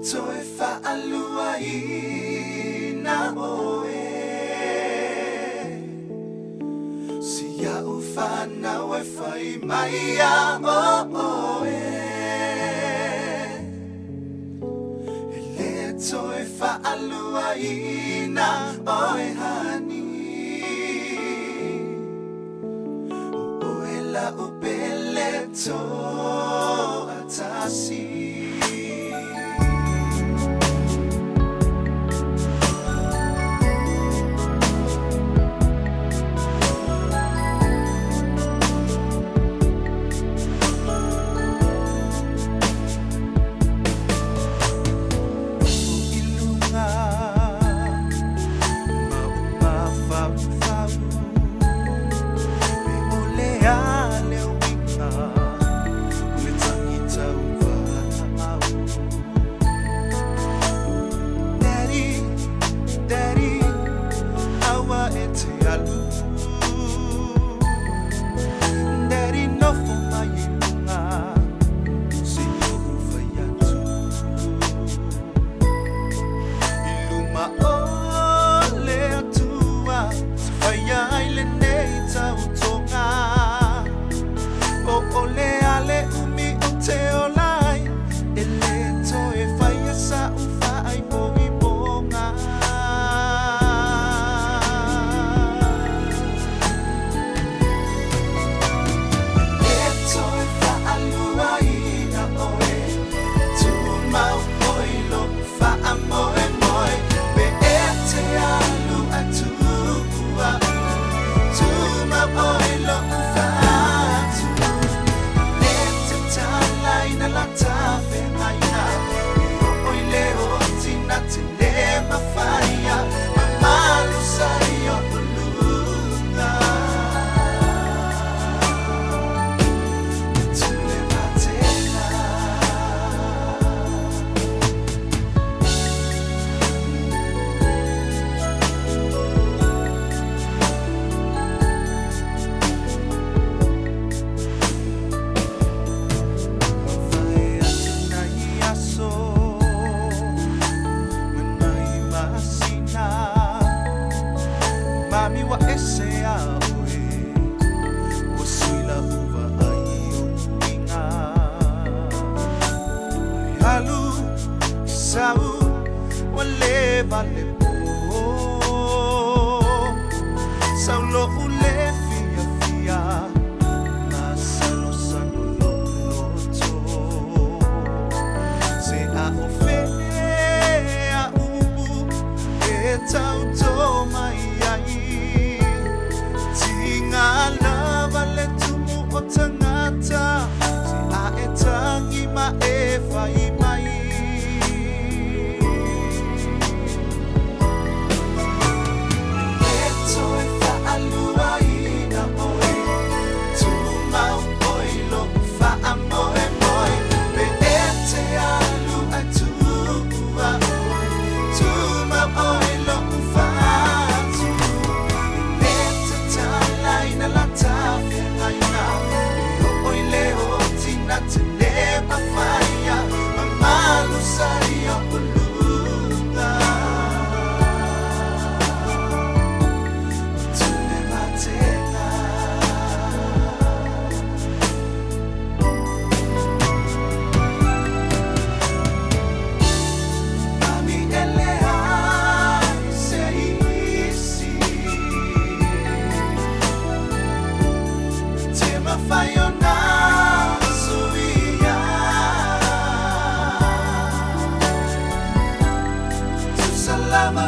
Toi fa aluai na oe Sia ufa na wefai maia oe Ele toi fa aluai na oe hani Oe la upele to atasi Mami wa ese awe Wasila uva ayo inga Halu sau wale vale po Saulo ule fia fia Masalo sano loto Se a ofe a ubu E tauto mai Lava tumu o tangata Si a e tangi ma e fai mai E toi fa aluai na oe Tu mau oi lo fa amoe moe Pe e te alu a tua Tu mau oi lo fa Salama